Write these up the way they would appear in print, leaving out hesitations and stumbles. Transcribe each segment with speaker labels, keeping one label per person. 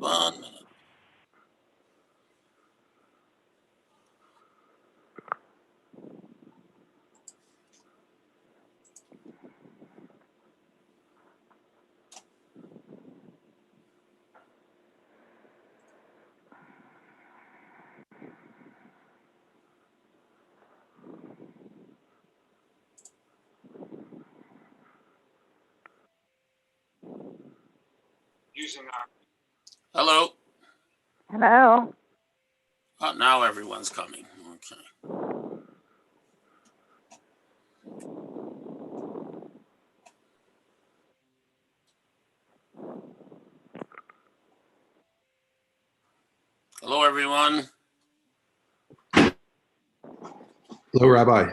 Speaker 1: 1 minute. Hello.
Speaker 2: Hello.
Speaker 1: Oh, now everyone's coming. Okay. Hello, everyone.
Speaker 3: Hello, Rabbi.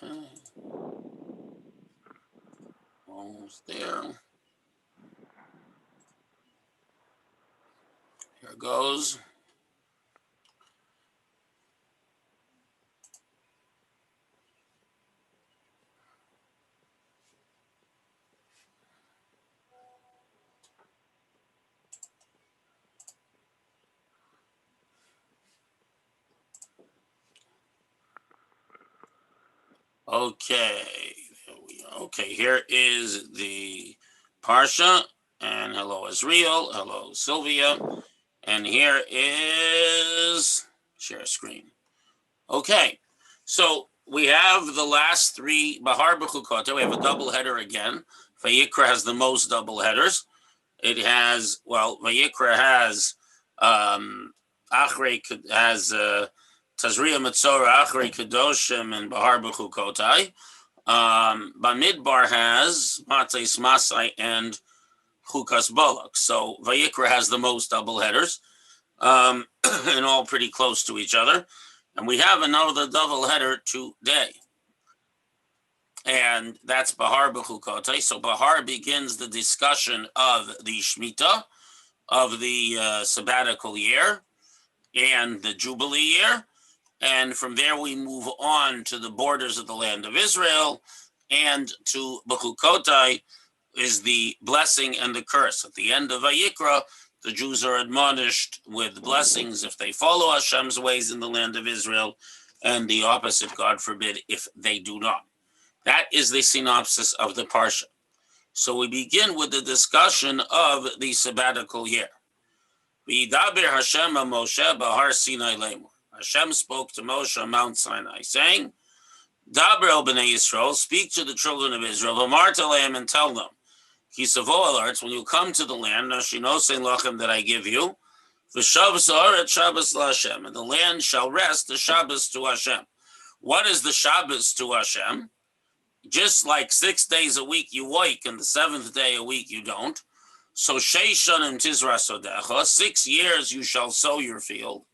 Speaker 1: Okay. Almost there. Here goes. Okay. There we are. Okay, here is the Parsha. And hello, Israel. Hello, Sylvia. And here is share screen. Okay. So we have the last three Behar Bechokotei. We have a double header again. Vayikra has the most double headers. It has, well, Vayikra has Achrei has Tazria Metzora, Achrei Kedoshim, and Behar Bechokotei. Bamidbar has Matzes Masai and Chukas Balak. So Vayikra has the most double headers, and all pretty close to each other. And we have another double header today. And that's Behar Bechokotei. So Behar begins the discussion of the Shemitah, of the sabbatical year and the Jubilee year. And from there we move on to the borders of the land of Israel, and to Bechokotei is the blessing and the curse. At the end of Vayikra, the Jews are admonished with blessings if they follow Hashem's ways in the land of Israel, and the opposite, God forbid, if they do not. That is the synopsis of the Parsha. So we begin with the discussion of the sabbatical year. V'yidaber Hashem Moshe Behar Sinai Lemor. Hashem spoke to Moshe on Mount Sinai, saying, Daber el b'nei Yisrael, speak to the children of Israel, v'amar teleim, and tell them, Kisavo alarts, when you come to the land, Nashinosein lachem, that I give you, v'shabbos haaretz Shabbos laHashem, and the land shall rest the Shabbos to Hashem. What is the Shabbos to Hashem? Just like 6 days a week you work, and the seventh day a week you don't. So sheish shanim tizra sodecha, 6 years you shall sow your field.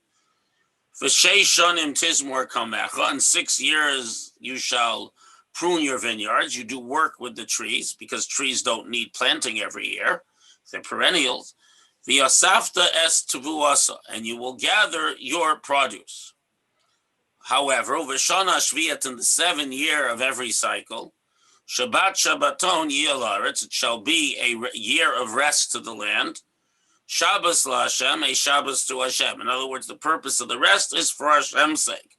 Speaker 1: V'sheish shanim tizmor kamecha, in 6 years you shall prune your vineyards. You do work with the trees, because trees don't need planting every year. They're perennials. V'yasafta es tevuasa, and you will gather your produce. However, v'shana shviyat, in the 7th year of every cycle, Shabbat Shabbaton yil haaretz, it shall be a year of rest to the land. Shabbos laHashem, a Shabbos to Hashem. In other words, the purpose of the rest is for Hashem's sake.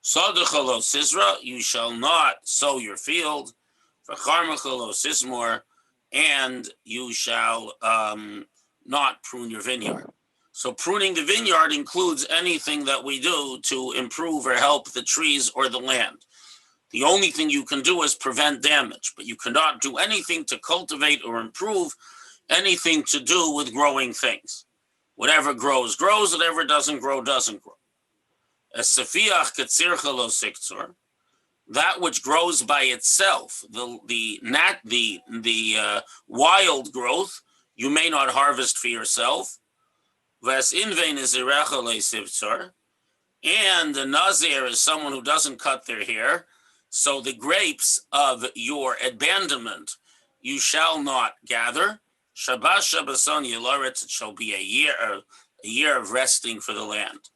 Speaker 1: Sodecha lo Sisra, you shall not sow your field. V'charmecha lo Sismor, and you shall not prune your vineyard. So pruning the vineyard includes anything that we do to improve or help the trees or the land. The only thing you can do is prevent damage, but you cannot do anything to cultivate or improve anything to do with growing things. Whatever grows, grows. Whatever doesn't grow, doesn't grow. As Safiach Ketzircha lo Siktzor, that which grows by itself, the wild growth, you may not harvest for yourself. Vas invein Nazirecha le Sivtzor, and the Nazir is someone who doesn't cut their hair. So the grapes of your abandonment you shall not gather. Shabbat Shabbason Yeloretz, it shall be a year of resting for the land.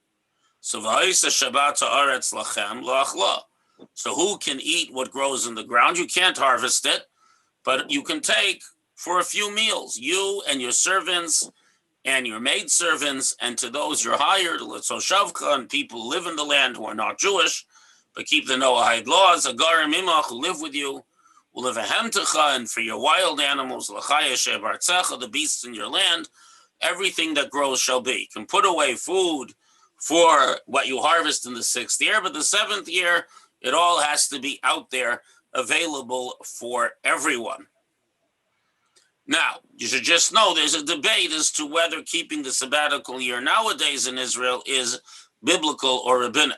Speaker 1: So v'ha'isa Shabbat ha'aretz lachem la'achla. So who can eat what grows in the ground? You can't harvest it, but you can take for a few meals, you and your servants and your maidservants, and to those you're hired, Shavcha, and people who live in the land who are not Jewish, but keep the Noahide laws, Agarim Imach, who live with you, will live a hemtecha, and for your wild animals, Lachaya Shebartzecha, the beasts in your land, everything that grows shall be. You can put away food for what you harvest in the 6th year, but the 7th year, it all has to be out there available for everyone. Now, you should just know there's a debate as to whether keeping the sabbatical year nowadays in Israel is biblical or rabbinic.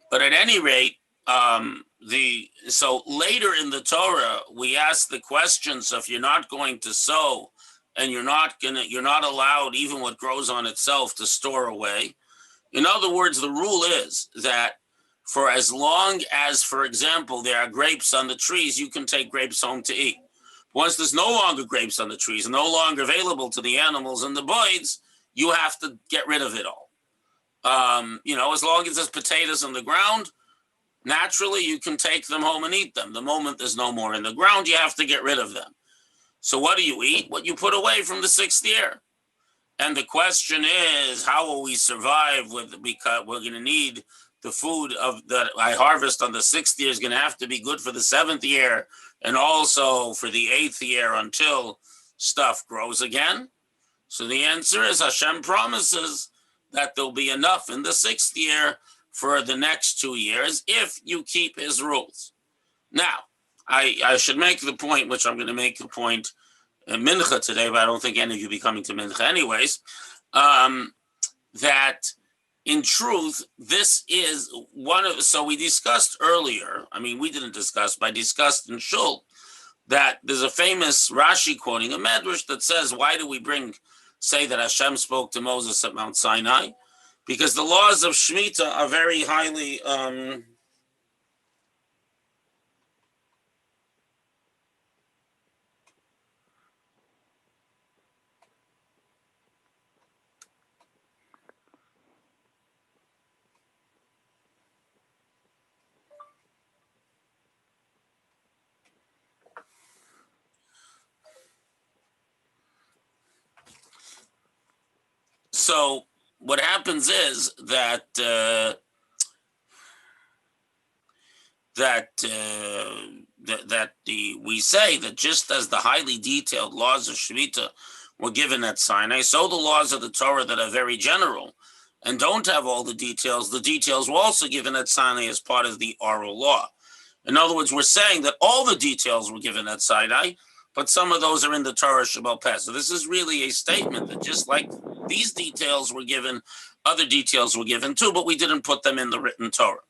Speaker 1: But at any rate, so later in the Torah, we ask the question, so if you're not going to sow and you're not allowed even what grows on itself to store away. In other words, the rule is that for as long as, for example, there are grapes on the trees, you can take grapes home to eat. Once there's no longer grapes on the trees, no longer available to the animals and the birds, you have to get rid of it all. As long as there's potatoes on the ground, naturally you can take them home and eat them. The moment there's no more in the ground, you have to get rid of them. So what do you eat? What you put away from the 6th year. And the question is, how will we survive because we're going to need the food that I harvest on the 6th year is going to have to be good for the 7th year and also for the 8th year until stuff grows again. So the answer is Hashem promises that there'll be enough in the 6th year for the next 2 years if you keep his rules. Now, I should make the point, which I'm going to make the point in Mincha today, but I don't think any of you be coming to Mincha anyways, that in truth, this is so we discussed earlier, we didn't discuss, but I discussed in Shul, that there's a famous Rashi quoting a Medrash that says, why do we say that Hashem spoke to Moses at Mount Sinai? Because the laws of Shemitah are very highly, so what happens is that we say that just as the highly detailed laws of Shemitah were given at Sinai, so the laws of the Torah that are very general and don't have all the details were also given at Sinai as part of the oral law. In other words, we're saying that all the details were given at Sinai, but some of those are in the Torah Sheba'al Peh. So this is really a statement that just like these details were given, other details were given too, but we didn't put them in the written Torah.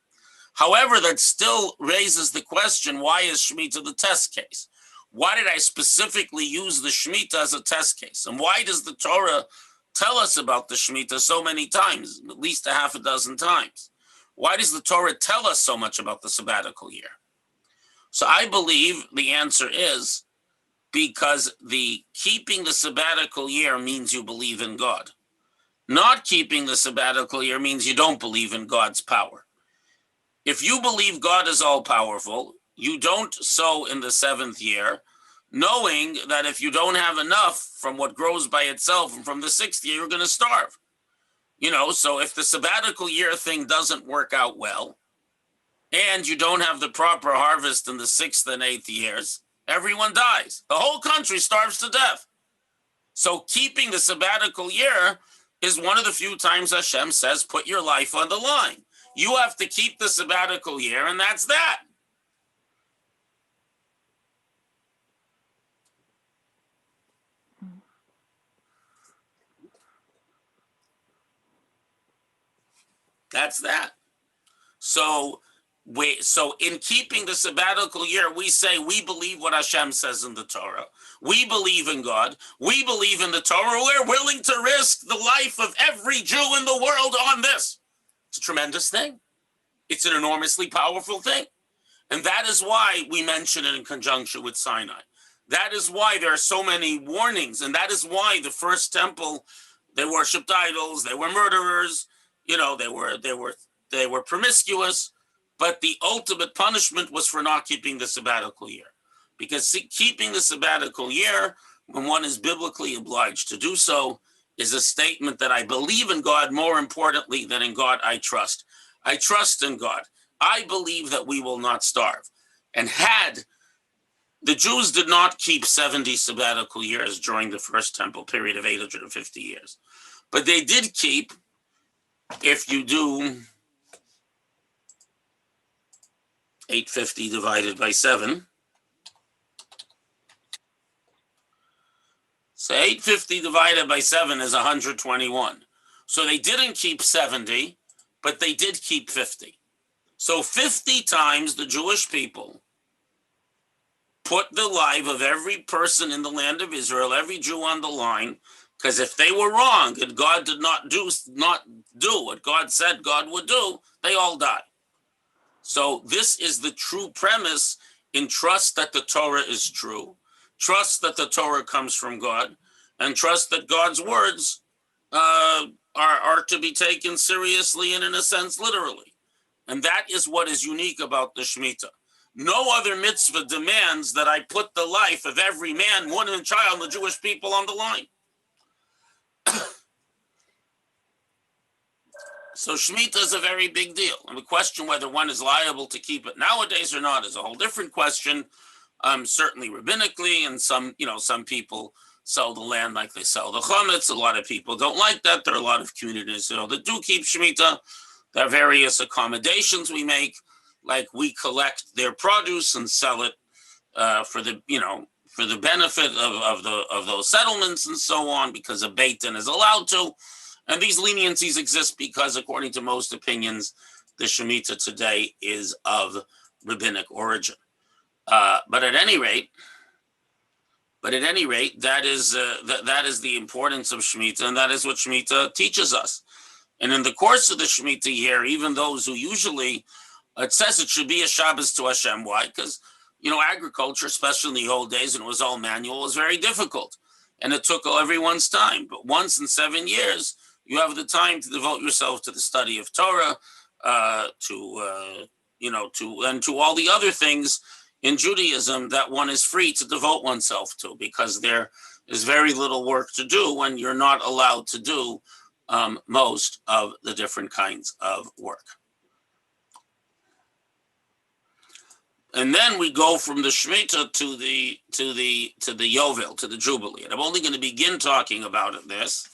Speaker 1: However, that still raises the question, why is Shemitah the test case? Why did I specifically use the Shemitah as a test case? And why does the Torah tell us about the Shemitah so many times, at least a half a dozen times? Why does the Torah tell us so much about the sabbatical year? So I believe the answer is because the keeping the sabbatical year means you believe in God. Not keeping the sabbatical year means you don't believe in God's power. If you believe God is all-powerful, you don't sow in the 7th year, knowing that if you don't have enough from what grows by itself and from the 6th year, you're going to starve. So if the sabbatical year thing doesn't work out well, and you don't have the proper harvest in the 6th and 8th years, everyone dies. The whole country starves to death. So keeping the sabbatical year is one of the few times Hashem says, put your life on the line. You have to keep the sabbatical year, and that's that. That's that. So in keeping the sabbatical year, we say we believe what Hashem says in the Torah. We believe in God. We believe in the Torah. We're willing to risk the life of every Jew in the world on this. It's a tremendous thing. It's an enormously powerful thing. And that is why we mention it in conjunction with Sinai. That is why there are so many warnings, and that is why the first temple, they worshipped idols, they were murderers, they were promiscuous, but the ultimate punishment was for not keeping the sabbatical year. Because keeping the sabbatical year, when one is biblically obliged to do so, is a statement that I believe in God more importantly than in God I trust. I trust in God. I believe that we will not starve. And the Jews did not keep 70 sabbatical years during the first temple period of 850 years. But they did keep, if you do 850 divided by 7, so 850 divided by 7 is 121. So they didn't keep 70, but they did keep 50. So 50 times the Jewish people put the life of every person in the land of Israel, every Jew on the line, because if they were wrong and God did not do what God said God would do, they all die. So this is the true premise in trust that the Torah is true, trust that the Torah comes from God, and trust that God's words are to be taken seriously and in a sense literally. And that is what is unique about the Shemitah. No other mitzvah demands that I put the life of every man, woman, and child, and the Jewish people on the line. So Shemitah is a very big deal. And the question whether one is liable to keep it nowadays or not is a whole different question. Certainly rabbinically, and some people sell the land like they sell the chametz. A lot of people don't like that. There are a lot of communities that do keep Shemitah. There are various accommodations we make, like we collect their produce and sell it for the benefit of those settlements and so on, because a beit din is allowed to. And these leniencies exist because, according to most opinions, the Shemitah today is of rabbinic origin. But at any rate, that is the importance of Shemitah, and that is what Shemitah teaches us. And in the course of the Shemitah year, even those who usually, it says it should be a Shabbos to Hashem. Why? Because, agriculture, especially in the old days, and it was all manual, was very difficult. And it took everyone's time. But once in 7 years, you have the time to devote yourself to the study of Torah, to all the other things in Judaism that one is free to devote oneself to, because there is very little work to do when you're not allowed to do most of the different kinds of work. And then we go from the Shemitah to the Yovel, to the Jubilee. And I'm only going to begin talking about this.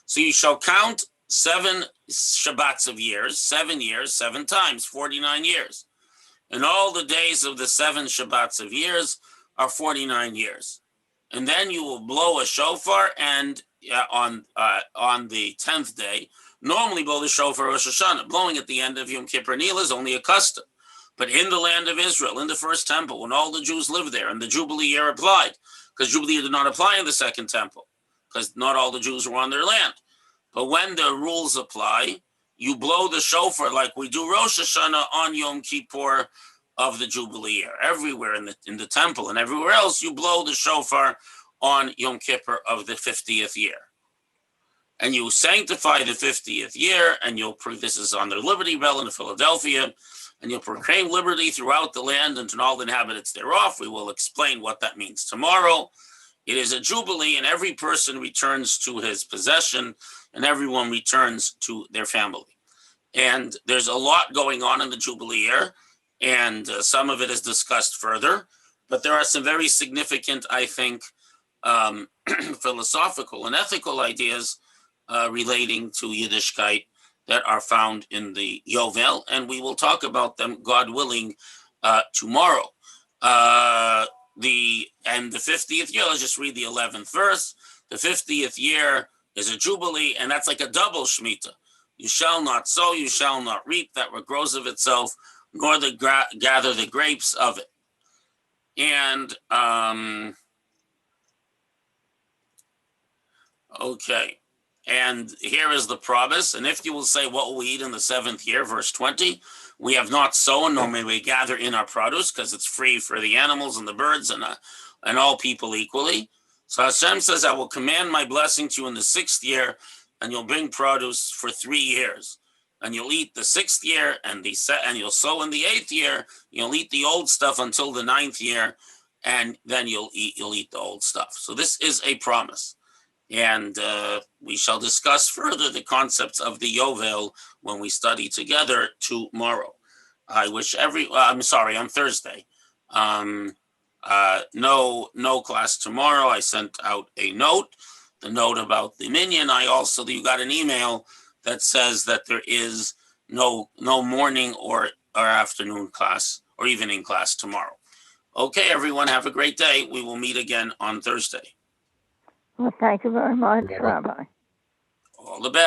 Speaker 1: So you shall count 7 Shabbats of years, 7 times, 49 years. And all the days of the 7 Shabbats of years are 49 years. And then you will blow a shofar, and on the 10th day, normally blow the shofar Rosh Hashanah. Blowing at the end of Yom Kippur Nil is only a custom. But in the land of Israel, in the first temple, when all the Jews lived there, and the Jubilee year applied, because Jubilee did not apply in the second temple, because not all the Jews were on their land. But when the rules apply, you blow the shofar like we do Rosh Hashanah on Yom Kippur of the Jubilee year. Everywhere in the temple and everywhere else, you blow the shofar on Yom Kippur of the 50th year. And you sanctify the 50th year, and this is on the Liberty Bell in Philadelphia, and you'll proclaim liberty throughout the land and to all the inhabitants thereof. We will explain what that means tomorrow. It is a Jubilee, and every person returns to his possession, and everyone returns to their family. And there's a lot going on in the Jubilee year, and some of it is discussed further, but there are some very significant, I think, philosophical and ethical ideas relating to Yiddishkeit that are found in the Yovel, and we will talk about them, God willing, tomorrow. The 50th year, let's just read the 11th verse. The 50th year is a Jubilee, and that's like a double Shemitah. You shall not sow, you shall not reap that what grows of itself, nor gather the grapes of it. And, okay. And here is the promise. And if you will say, what will we eat in the 7th year? Verse 20, we have not sown, nor may we gather in our produce, because it's free for the animals and the birds and and all people equally. So Hashem says, I will command my blessing to you in the 6th year, and you'll bring produce for 3 years. And you'll eat the 6th year, and you'll sow in the 8th year. You'll eat the old stuff until the 9th year, and then you'll eat the old stuff. So this is a promise. And we shall discuss further the concepts of the Yovel when we study together tomorrow. I wish on Thursday. No class tomorrow. I sent out a note, the note about the minyan. You got an email that says that there is no morning or afternoon class or evening class tomorrow. Okay, everyone, have a great day. We will meet again on Thursday.
Speaker 2: Well, thank you very much,
Speaker 3: Rabbi.
Speaker 2: Rabbi.
Speaker 1: All the best.